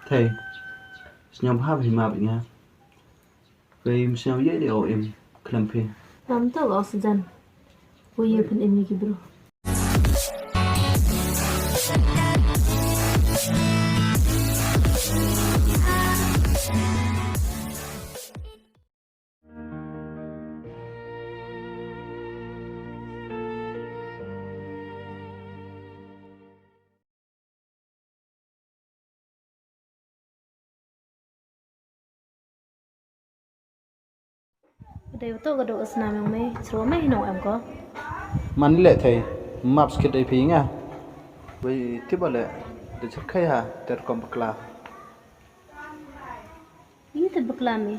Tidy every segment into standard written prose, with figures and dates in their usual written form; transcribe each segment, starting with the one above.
Thầy, senyum hab himabnya. Kay senyum ye de o em klampe. Nam to oxygen. Uye pun emi bro. Đây tôi có độ snam yang mấy số mấy nọ em có. Man le thầy, maps kit ai phi nga. Vì tiếp bale de chắc khai ha ter kom kla. Ini tu berkelami.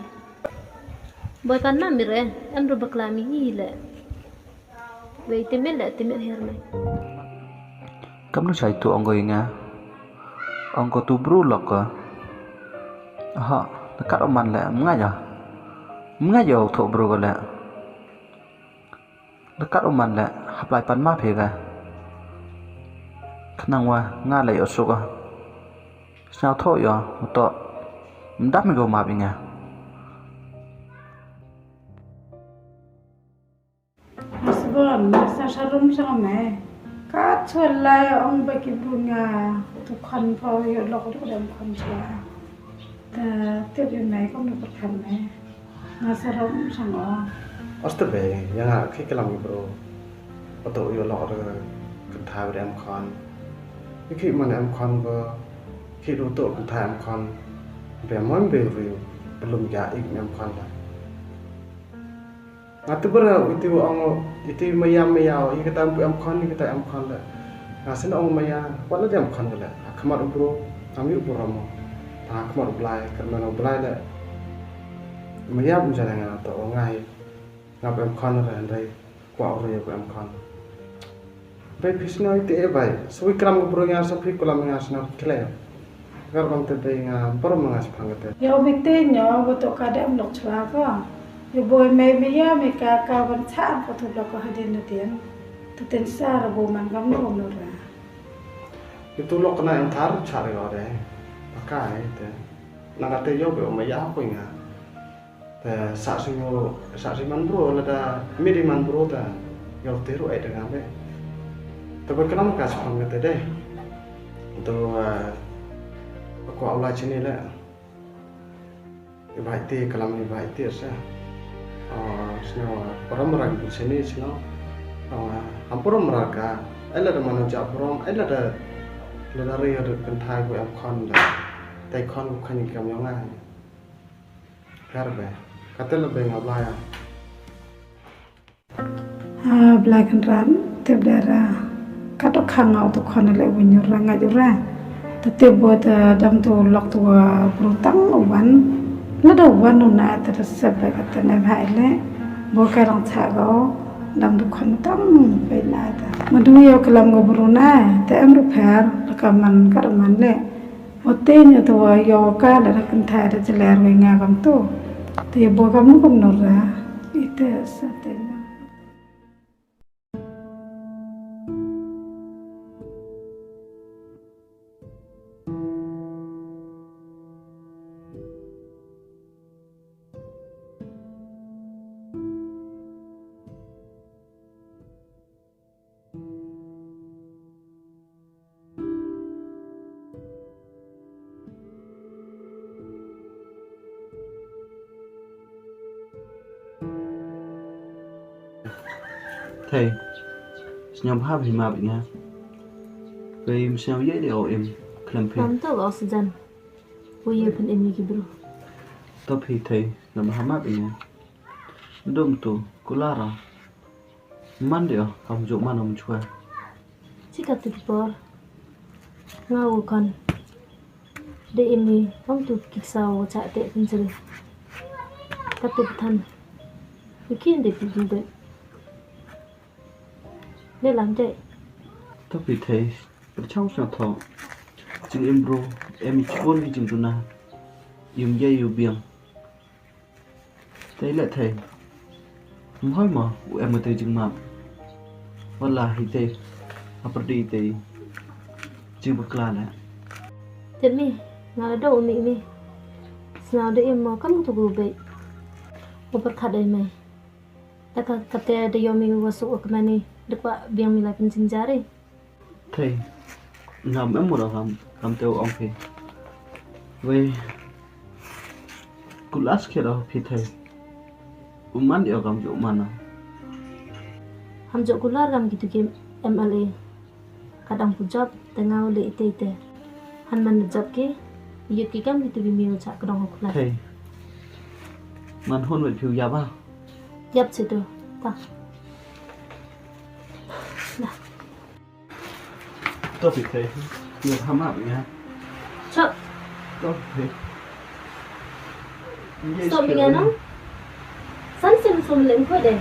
Boy kan nam mire, em ru berkelami gila. Vậy timel hermai. Kamu cai tu onggo nga. Onggo tu bru lok ka. Ha, dekat oman le mengaja. Mengaja tu bru ko le. Dekat oman le haplai pan ma phe ka. Khnang wa nga le osu ka. Sao tho yo to. Mdap mi go ma bi nga. Sebab masa sarum sama kat celai orang bagi bunga tu kan pau yo lok tu dalam kan celai. Tiap yang naik kau nak berkan masa sarum sama. Ostabe yang khi kelam bro atau yo lok tu kan thai dalam kan. Khi mana dalam kan ko khi tu tu kan thai dalam kan. Bemon beriu belum jaik dalam kan lah. Ngatu bera itu orang itu mayam mayau ini kita ampu amkan ini kita amkan lah. Ngasen orang maya wala dia amkan lah. Kamar ubro kami ubro ramo. Kamar ublai kerana ublai lah. Maya pun jangan ngata orang ngai ngap amkan lah andai kuat orang yang amkan. Baik pisna itu baik. Sui kram ubro yang sapi kolam yang asna kelai. Agar bang tebe yang baru mengas panggil. Ya obiknya betul kadang lok cua ko. Yo boy me ya me ka ban cha ko tu ko hadin natin tu ten sa ra bo man gam no no ra Itu lo kena yang tar cari orang, pakai itu. Nangate yo be omaya apa inga. Saksi man bro lada midi man bro ta. Yo teru ai dengan be. Tapi kenapa kas panggil deh? Itu aku Allah sini lah. Ibarat ti kalam ibarat ti sah. Snow orang merag di sini snow hampir meraga ada mana jabrom ada leri ada kentai gue amkon dah tai kon bukan yang yang lain karbe kata lebih ngablaya belai kan ran tiap daerah kata kangau tu kon le winyur ranga jura tiap buat dam tu lok tu berutang uban Lada wan nuna terus sampai kata naik le, bukan orang cakap dalam dukan tam penada. Madu yo kelam ngobrona, te amru per rekaman karaman le. Otenya tu yo kala rakan thada jelar wenga kam tu. Te bukan mukum nora, itu satenya. Thầy, senyum hab himabnya. Kay senyum ye de o em klampe. Nam to oxygen. Uye pun emi bro. Tapi thầy nama hamabnya. Dom tu kulara. Man dia kamu jok mana mencuba. Jika tu por. Ngau kan. De emi kamu tu kisau cak te penjel. Katu petan. Bikin de bikin de. Để làm vậy. Tapi thầy, trong sao thọ, chừng em bro, em chôn cái chừng tu na, yếm dây yêu biếng. Thế lại thầy, không hỏi mà, em mà thầy chừng mập, wala hite, apa di thầy, chừng bạc la nè. Thế mi, ngala do umi senau de im kamu tu gube oper khadai mai taka kate de yomi wasu okmani dekwa biang milai penjing jari thầy ngầm em một đầu làm tiêu ông phi với cụ lát kia đâu phi thầy umat dia kam juk mana ham jo kular ram gitu ke MLA kadang pujab tengah le ite han man job ke yuk ki kam gitu bi miu cha kadang kular thầy man hôn với phiêu giáp à yap situ ta nah tôi bị thầy nhiều tham áp nha chop tôi thầy stop dengan no san sim lem ko de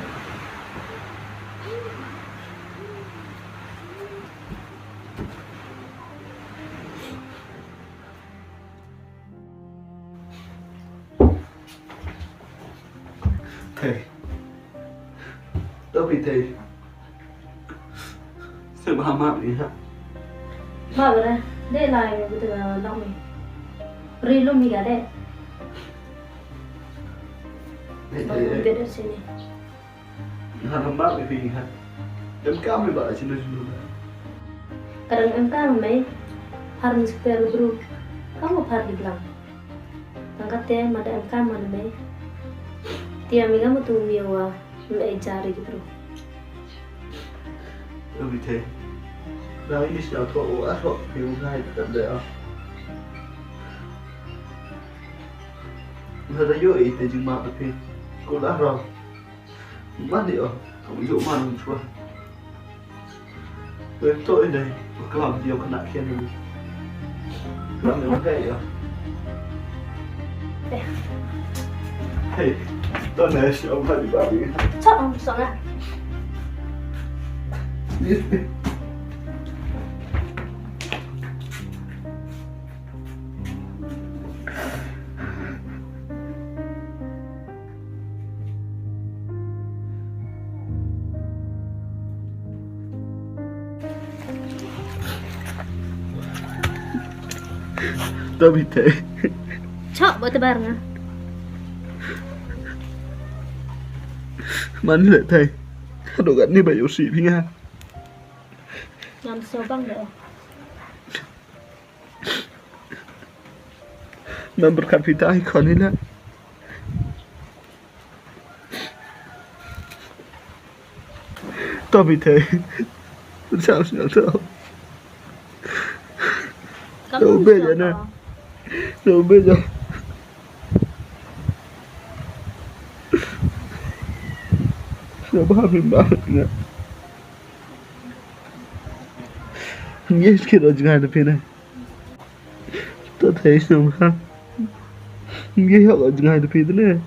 thầy tôi bị thầy sự ham áp gì hả ma bara de lai betul long mi rilo mi ga de thầy beda sini ham áp vì hả em cam với vợ xin dulu kadang em kan mai harus supaya bro kamu par dibilang angkat ya mada em kan mana mai tiap minggu mau tuh miawa mulai cari gitu bro tôi bị thầy đang đi xào thọ ác thọ phiêu ngay tận đây à giờ đã vô ý thì chừng mà được thì cô đã rồi bắt điệu không dụ mà mình chua với tôi đây có làm nhiều khả năng kia rồi làm được cái gì à thầy tôi này sẽ ông phải đi bảo đi chắc ông sợ ạ tôi bị thầy chắc buat tebar nggak mana lại thầy đồ gắn như vậy xìพี่nga ngam sâu băng deh man berkat kita ikon ni lah tôi bị thầy sao sao đâu bây giờ nè đâu bây giờ sao ba mình bảo nè nghe cái đó chẳng được này tôi thấy sao mà nghe họ ở chẳng được thế này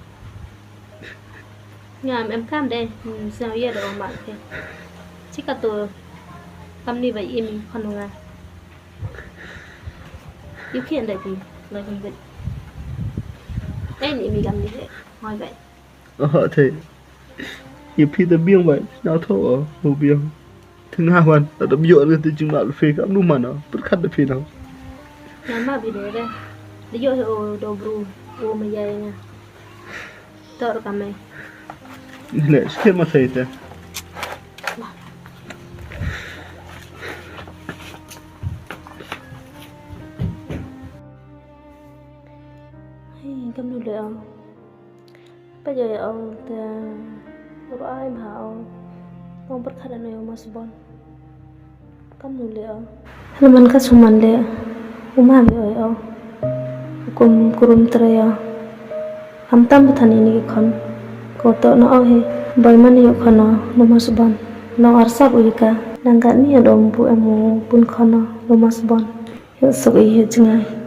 ngam em cam deh sao ya do mak ke jika tu kam ni bai im khonunga you can't dai pi like him bit ni mi gam ni de hoi vậy họ thầy nhiều khi ta biếng vậy nào thô ở hồ biếng thứ haiวันเราต้องโยนกันที่จริงๆแล้วเฟกับนุ่มมันเนาะปุ๊บขัดได้พี่น้อง nama bi de de yo o do bru o me ya nga tor kamai นี่แหละแค่มาใส่แต่ cam nu le ông bây giờ ông ta có ai mà ông bắt khát này ông mas bon cam nu le ông halaman ka suman le uma bi oi ông kum kurum traya am tam thani ni khon ko to no he boy man yo khono no mas bon no arsab uika nangga ni adom bu emu pun khono no mas bon yo sok i he jingai